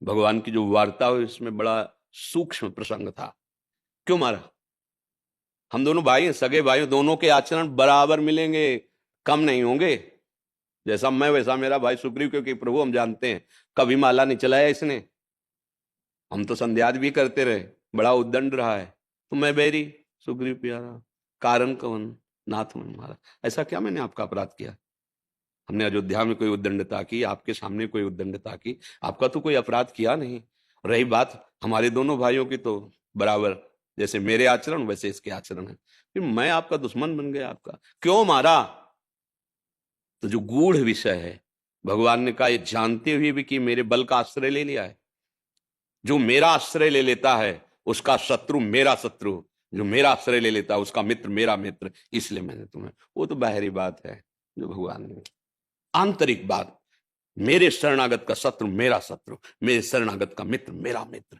भगवान की जो वार्ता हुई इसमें बड़ा सूक्ष्म प्रसंग था। क्यों मारा? हम दोनों भाई हैं, सगे भाई, दोनों के आचरण बराबर मिलेंगे, कम नहीं होंगे। जैसा मैं वैसा मेरा भाई सुग्रीव, क्योंकि प्रभु हम जानते हैं कभी माला नहीं चलाया इसने। हम तो संध्याद भी करते रहे, बड़ा उद्दंड रहा है। तो मैं बैरी, सुग्रीव प्यारा, कारण कवन नाथ मन मारा। ऐसा क्या मैंने आपका अपराध किया? हमने अयोध्या में कोई उद्दंडता की, आपके सामने कोई उद्दंडता की? आपका तो कोई अपराध किया नहीं। रही बात हमारे दोनों भाइयों की, तो बराबर जैसे मेरे आचरण वैसे इसके आचरण है। फिर मैं आपका दुश्मन बन गया? आपका क्यों मारा? तो जो गूढ़ विषय है, भगवान ने कहा ये जानते हुए भी कि मेरे बल का आश्रय ले लिया है। जो मेरा आश्रय ले लेता है उसका शत्रु मेरा शत्रु, जो मेरा आश्रय ले लेता है उसका मित्र मेरा मित्र, इसलिए मैंने तुम्हें। वो तो बाहरी बात है जो भगवान ने, आंतरिक बात, मेरे शरणागत का शत्रु मेरा शत्रु, मेरे शरणागत का मित्र मेरा मित्र।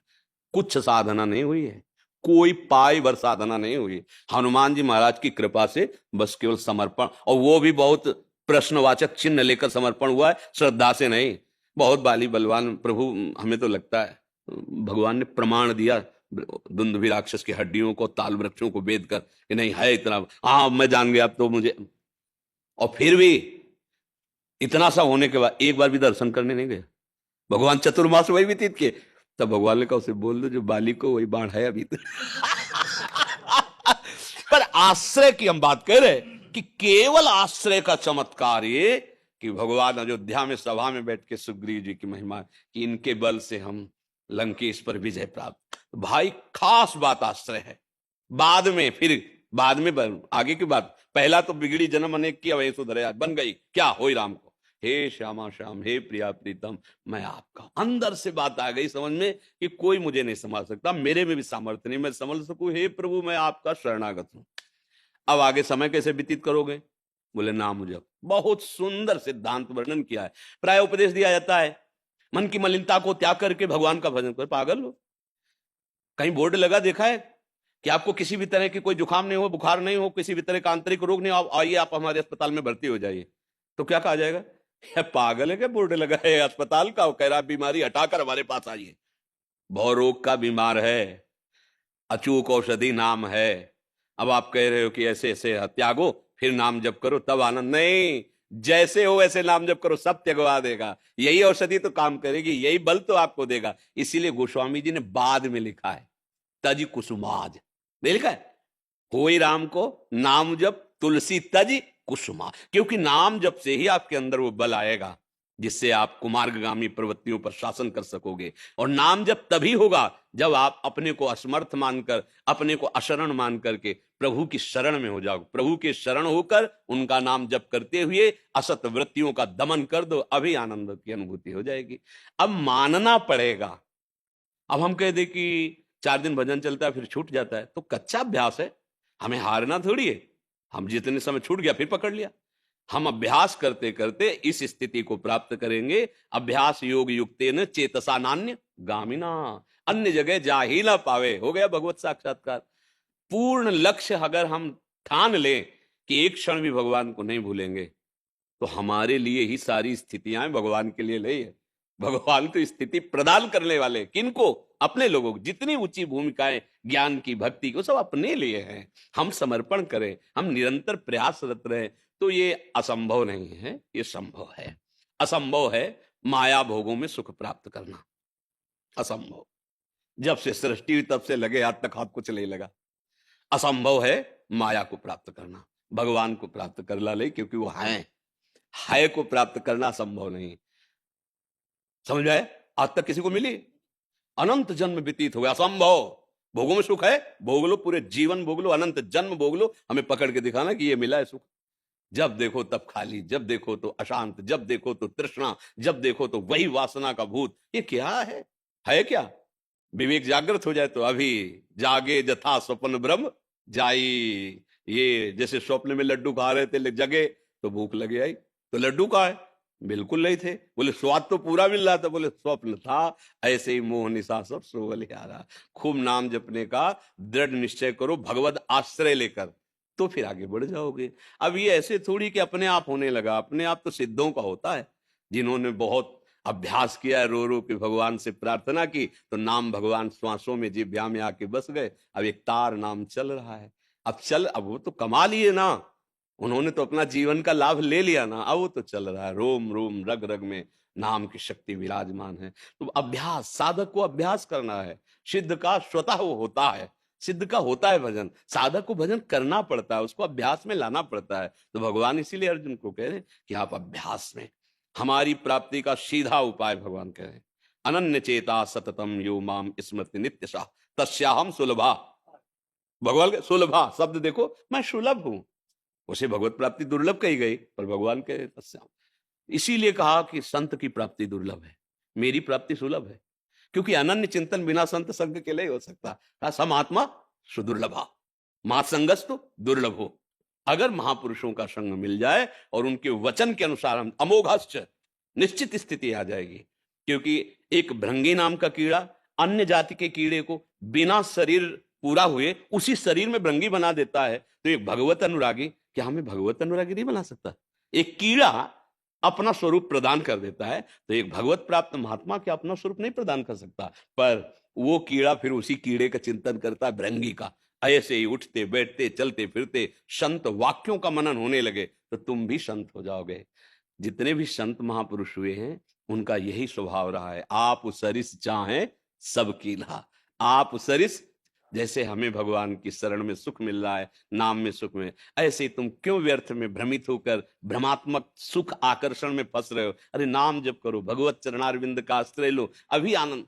कुछ साधना नहीं हुई है, कोई पाई भर साधना नहीं हुई। हनुमान जी महाराज की कृपा से बस केवल समर्पण, और वो भी बहुत प्रश्नवाचक चिन्ह लेकर समर्पण हुआ है, श्रद्धा से नहीं। बहुत बाली बलवान प्रभु, हमें तो लगता है भगवान ने प्रमाण दिया दुंदुभि राक्षस की हड्डियों को, ताल वृक्षों को वेद कर कि नहीं है इतना, हाँ मैं जान गया अब तो मुझे। और फिर भी इतना सा होने के बाद एक बार भी दर्शन करने नहीं गया। भगवान चतुर्मास वही व्यतीत किए। तब भगवान ने कहा उसे बोल दो जो बाली को वही बाण है अभी तो। पर आश्रय की हम बात कर रहे कि केवल आश्रय का चमत्कार ये कि भगवान अयोध्या में सभा में बैठ के सुग्रीव जी की महिमा कि इनके बल से हम लंकेश पर विजय प्राप्त। भाई खास बात आश्रय है। बाद में फिर बाद में आगे की बात, पहला तो बिगड़ी जन्म अनेक की अवै सुधरे बन गई क्या हो राम को, हे श्यामा श्याम हे प्रिया प्रीतम मैं आपका। अंदर से बात आ गई समझ में कि कोई मुझे नहीं संभाल सकता, मेरे में भी सामर्थ्य नहीं मैं समझ सकूं, हे प्रभु मैं आपका शरणागत हूं। अब आगे समय कैसे व्यतीत करोगे? बोले नाम जप। बहुत सुंदर सिद्धांत वर्णन किया है। प्राय उपदेश दिया जाता है मन की मलिनता को त्याग करके भगवान का भजन कर। पागल हो? कहीं बोर्ड लगा देखा है कि आपको किसी भी तरह की कोई जुकाम नहीं हो, बुखार नहीं हो, किसी भी तरह का आंतरिक रोग नहीं हो, आइए आप हमारे अस्पताल में भर्ती हो जाइए, तो क्या कहा जाएगा? या पागल है क्या, बोर्ड लगा है अस्पताल का, कह रहा बीमारी हटाकर हमारे पास आइए। भव रोग का बीमार है, अचूक औषधि नाम है। अब आप कह रहे हो कि ऐसे ऐसे त्यागो फिर नाम जप करो तब आनंद, नहीं। जैसे हो वैसे नाम जप करो, सब त्यगवा देगा। यही औषधि तो काम करेगी, यही बल तो आपको देगा। इसीलिए गोस्वामी जी ने बाद में लिखा है तज कुसुमाज, लिखा है कोई राम को नाम जप तुलसी तज कुसुमा, क्योंकि नाम जप से ही आपके अंदर वो बल आएगा जिससे आप कुमार्गामी प्रवृत्तियों पर शासन कर सकोगे। और नाम जप तभी होगा जब आप अपने को असमर्थ मानकर, अपने को अशरण मान करके प्रभु की शरण में हो जाओ। प्रभु के शरण होकर उनका नाम जप करते हुए असत वृत्तियों का दमन कर दो, अभी आनंद की अनुभूति हो जाएगी। अब मानना पड़ेगा। अब हम कह दे कि 4 दिन भजन चलता है फिर छूट जाता है, तो कच्चा अभ्यास है, हमें हारना थोड़ी है। हम जितने समय छूट गया फिर पकड़ लिया। हम अभ्यास करते करते इस स्थिति को प्राप्त करेंगे। अभ्यास योग युक्तेन चेतसा नान्य गामिना, अन्य जगह जा ही ना पावे, हो गया भगवत साक्षात्कार। पूर्ण लक्ष्य अगर हम ठान लें कि एक क्षण भी भगवान को नहीं भूलेंगे, तो हमारे लिए ही सारी स्थितियां भगवान के लिए नहीं है। भगवान तो स्थिति प्रदान करने वाले, किनको? अपने लोगों को। जितनी ऊंची भूमिकाएं ज्ञान की भक्ति को, सब अपने लिए हैं। हम समर्पण करें, हम निरंतर प्रयासरत रहे, तो ये असंभव नहीं है, ये संभव है। असंभव है माया भोगों में सुख प्राप्त करना, असंभव। जब से सृष्टि हुई तब से लगे हाथ तक हाथ कुछ नहीं लगा। असंभव है माया को प्राप्त करना, भगवान को प्राप्त कर ला ले, क्योंकि वो है को प्राप्त करना संभव नहीं। समझ आए? आज तक किसी को मिली? अनंत जन्म व्यतीत हो गया, असंभव। भोगों में सुख है, भोग लो, पूरे जीवन भोग लो, अनंत जन्म भोग लो, हमें पकड़ के दिखाना कि ये मिला है सुख। जब देखो तब खाली, जब देखो तो अशांत, जब देखो तो तृष्णा, जब देखो तो वही वासना का भूत। ये क्या है क्या? विवेक जागृत हो जाए तो अभी जागे जथा स्वप्न ब्रह्म जाई। ये जैसे स्वप्न में लड्डू खा रहे थे, जगे तो भूख लगे आई, तो लड्डू कहाँ है? बिल्कुल नहीं थे। बोले स्वाद तो पूरा मिल रहा था, बोले स्वप्न था। ऐसे ही मोह निशा सब सोवल यारा। खूब नाम जपने का दृढ़ निश्चय करो, भगवत आश्रय लेकर, तो फिर आगे बढ़ जाओगे। अब ये ऐसे थोड़ी कि अपने आप होने लगा, अपने आप तो सिद्धों का होता है, जिन्होंने बहुत अभ्यास किया, रो रो के भगवान से प्रार्थना की, तो नाम भगवान श्वासों में, जिह्वा में आके बस गए। अब एक तार नाम चल रहा है। अब वो तो कमा लिए ना, उन्होंने तो अपना जीवन का लाभ ले लिया ना, अब वो तो चल रहा है, रोम रोम रग रग में नाम की शक्ति विराजमान है। तो अभ्यास, साधक को अभ्यास करना है। सिद्ध का स्वतः वो होता है, सिद्ध का होता है भजन, साधक को भजन करना पड़ता है, उसको अभ्यास में लाना पड़ता है। तो भगवान इसीलिए अर्जुन को कह रहे हैं कि आप अभ्यास में, हमारी प्राप्ति का सीधा उपाय भगवान कह रहे हैं, अनन्य चेता सततम यो माम स्मृति नित्यशा तस्याहम सुलभा। भगवान के सुलभा शब्द देखो, मैं सुलभ हूं। उसे भगवत प्राप्ति दुर्लभ कही गई, पर भगवान के तस्याम, इसीलिए कहा कि संत की प्राप्ति दुर्लभ है, मेरी प्राप्ति सुलभ है, क्योंकि अनन्य चिंतन बिना संत संग के नहीं हो सकता। सम आत्मा सुदुर्लभा, मां संगस्तु दुर्लभ हो। अगर महापुरुषों का संग मिल जाए और उनके वचन के अनुसार हम अमोघश्च, निश्चित स्थिति आ जाएगी। क्योंकि एक भृंगी नाम का कीड़ा अन्य जाति के कीड़े को बिना शरीर पूरा हुए उसी शरीर में भृंगी बना देता है, तो एक भगवत अनुरागी क्या हमें भगवत अनुरागी नहीं बना सकता? एक कीड़ा अपना स्वरूप प्रदान कर देता है, तो एक भगवत प्राप्त महात्मा क्या अपना स्वरूप नहीं प्रदान कर सकता? पर वो कीड़ा फिर उसी कीड़े का चिंतन करता है, भृंगी का। ऐसे ही उठते बैठते चलते फिरते संत वाक्यों का मनन होने लगे, तो तुम भी संत हो जाओगे। जितने भी संत महापुरुष हुए हैं उनका यही स्वभाव रहा है, आप सरिस चाहें सबकी ला। आप सरिस, जैसे हमें भगवान की शरण में सुख मिल रहा है, नाम में सुख में, ऐसे ही तुम क्यों व्यर्थ में भ्रमित होकर भ्रमात्मक सुख आकर्षण में फंस रहे हो? अरे नाम जप करो, भगवत चरणारविंद का आश्रय लो, अभी आनंद।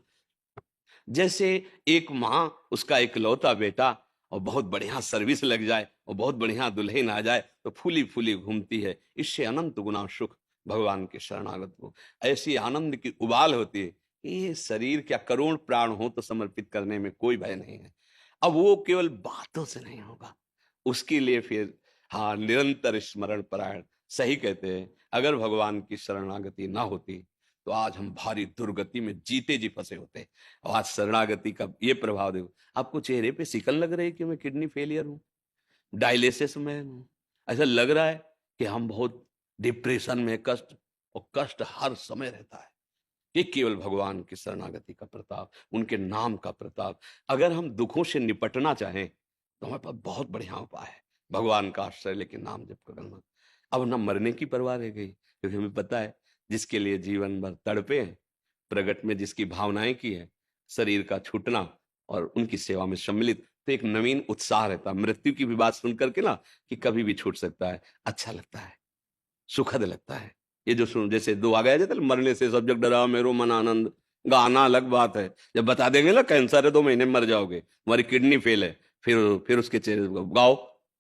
जैसे एक माँ, उसका इकलौता बेटा और बहुत बढ़िया सर्विस लग जाए और बहुत बढ़िया दुल्हन आ जाए तो फूली फूली घूमती है, इससे अनंत गुना सुख भगवान के शरणागत को। ऐसी आनंद की उबाल होती है। ये शरीर क्या करोड़ प्राण हो तो समर्पित करने में कोई भय नहीं है। अब वो केवल बातों से नहीं होगा, उसके लिए फिर हाँ निरंतर स्मरण परायण। सही कहते हैं, अगर भगवान की शरणागति ना होती तो आज हम भारी दुर्गति में जीते जी फंसे होते। और आज शरणागति का ये प्रभाव देखो, आपको चेहरे पे सिकन लग रही है कि मैं किडनी फेलियर हूं, डायलिसिस में हूं, ऐसा लग रहा है कि हम बहुत डिप्रेशन में, कष्ट, और कष्ट हर समय रहता है। ये केवल भगवान की शरणागति का प्रताप, उनके नाम का प्रताप। अगर हम दुखों से निपटना चाहें तो हमारे पास बहुत बढ़िया उपाय है, भगवान का आश्रय लेके नाम जप करना। अब न मरने की परवाह रह गई, क्योंकि हमें पता है जिसके लिए जीवन भर तड़पे हैं, प्रगट में जिसकी भावनाएं की है, शरीर का छूटना और उनकी सेवा में सम्मिलित, तो एक नवीन उत्साह रहता है। मृत्यु की भी बात सुन करके ना कि कभी भी छूट सकता है, अच्छा लगता है, सुखद लगता है। ये जो सुन, जैसे दो आ गया जाता है, मरने से सब जग डरा मेरो मन आनंद, गाना अलग बात है। जब बता देंगे ना कैंसर है 2 महीने में मर जाओगे, तुम्हारी किडनी फेल है, फिर उसके चेहरे गाओ,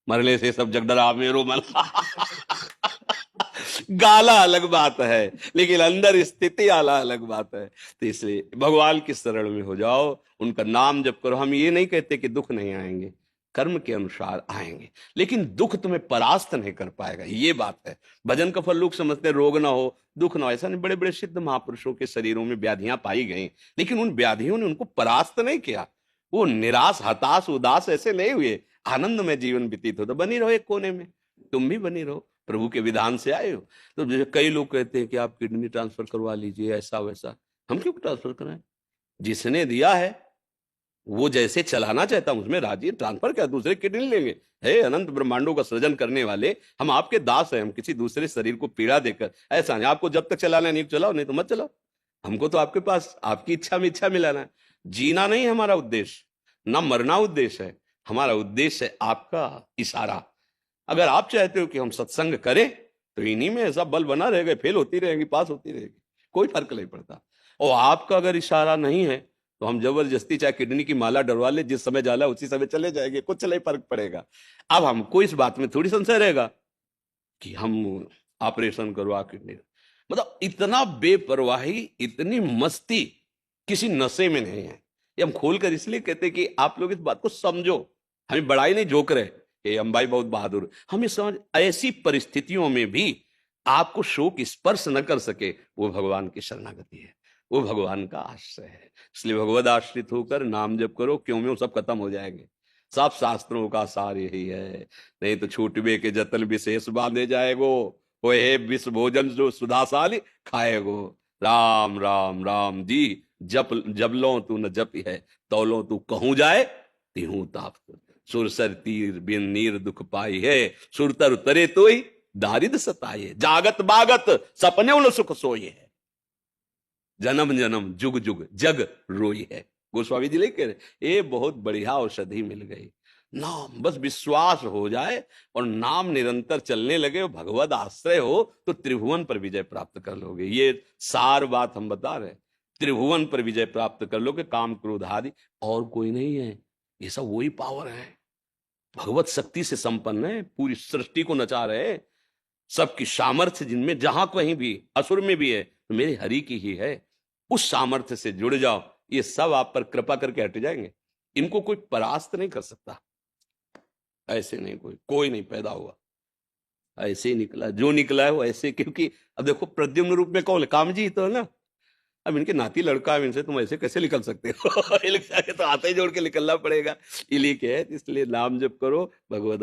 मरने से सब जग डरा मेरो मन गाला अलग बात है, लेकिन अंदर स्थिति आला अलग बात है। तो इसलिए भगवान की शरण में हो जाओ, उनका नाम जप करो। हम ये नहीं कहते कि दुख नहीं आएंगे, कर्म के अनुसार आएंगे, लेकिन दुख तुम्हें परास्त नहीं कर पाएगा, ये बात है। भजन का फल लोग समझते रोग ना हो, दुख ना हो, ऐसा नहीं। बड़े बड़े सिद्ध महापुरुषों के शरीरों में व्याधियां पाई गई, लेकिन उन व्याधियों ने उनको परास्त नहीं किया। वो निराश, हताश, उदास ऐसे नहीं हुए, आनंद में जीवन व्यतीत हो। तो बनी रहो एक कोने में, तुम भी बनी रहो, प्रभु के विधान से आए हो। तो जैसे कई लोग कहते हैं कि आप किडनी ट्रांसफर करवा लीजिए, ऐसा वैसा। हम क्यों ट्रांसफर कराएं? जिसने दिया है वो जैसे चलाना चाहता हूं उसमें राजी। ट्रांसफर क्या, दूसरे किडनी लेंगे? हे अनंत ब्रह्मांडों का सृजन करने वाले, हम आपके दास हैं, हम किसी दूसरे शरीर को पीड़ा देकर ऐसा नहीं। आपको जब तक चलाना है नहीं चलाओ, नहीं तो मत चलाओ। हमको तो आपके पास आपकी इच्छा में इच्छा मिलाना है। जीना नहीं हमारा उद्देश्य, ना मरना उद्देश्य है। हमारा उद्देश्य है आपका इशारा। अगर आप चाहते हो कि हम सत्संग करें तो इन्हीं में ऐसा बल बना रहेगा, फेल होती रहेगी, पास होती रहेगी, कोई फर्क नहीं पड़ता। और आपका अगर इशारा नहीं है तो हम जबरदस्ती चाहे किडनी की माला डरवा ले, जिस समय जाला उसी समय चले जाएंगे, कुछ नहीं फर्क पड़ेगा। अब हमको इस बात में थोड़ी संशय रहेगा कि हम ऑपरेशन करवा किडनी, मतलब इतना बेपरवाही, इतनी मस्ती किसी नशे में नहीं है। ये हम खोलकर इसलिए कहते हैं कि आप लोग इस बात को समझो। हमें बड़ाई नहीं झोंक रहे कि हम भाई बहुत बहादुर, हमें समझ ऐसी परिस्थितियों में भी आपको शोक स्पर्श न कर सके, वो भगवान की शरणागति है, वो भगवान का आश्रय है। इसलिए भगवद आश्रित होकर नाम जप करो, क्यों में वो सब खत्म हो जाएंगे। सब शास्त्रों का सार यही है, नहीं तो छूटबे के जतन विशेष बांधे जाएगो, वो हे विष भोजन जो सुधाशाली खाएगो। राम राम राम जी, जप जब लो तू न जप है, तौलो तू कहूं जाए तिहूं ताप। सुरसर तीर बिन नीर दुख पाई है, सुरतर उतरे तोई दारिद सताए। जागत बागत सपने उन सुख सोई है, जन्म जन्म जुग जुग जग रोई है। गोस्वामी जी लिख रहे, ये बहुत बढ़िया औषधि मिल गई। नाम, बस विश्वास हो जाए और नाम निरंतर चलने लगे, भगवद आश्रय हो तो त्रिभुवन पर विजय प्राप्त कर लोगे। ये सार बात हम बता रहे, त्रिभुवन पर विजय प्राप्त कर लोगे। काम क्रोध आदि और कोई नहीं है, ये सब वही पावर है, भगवत शक्ति से संपन्न है, पूरी सृष्टि को नचा रहे हैं। सबकी सामर्थ्य जिनमें जहां कहीं भी, असुर में भी है, तो मेरे हरि की ही है। उस सामर्थ्य से जुड़ जाओ, ये सब आप पर कृपा करके हट जाएंगे। इनको कोई परास्त नहीं कर सकता, ऐसे नहीं, कोई नहीं पैदा हुआ, ऐसे ही निकला, जो निकला है वो ऐसे। क्योंकि अब देखो प्रद्युम्न रूप में कौन है, काम जी तो है ना। अब इनके नाती लड़का है, इनसे तुम ऐसे कैसे निकल सकते हो? तो हाथे जोड़ के निकलना पड़ेगा, ये लिखे है। इसलिए नाम जप करो, भगवद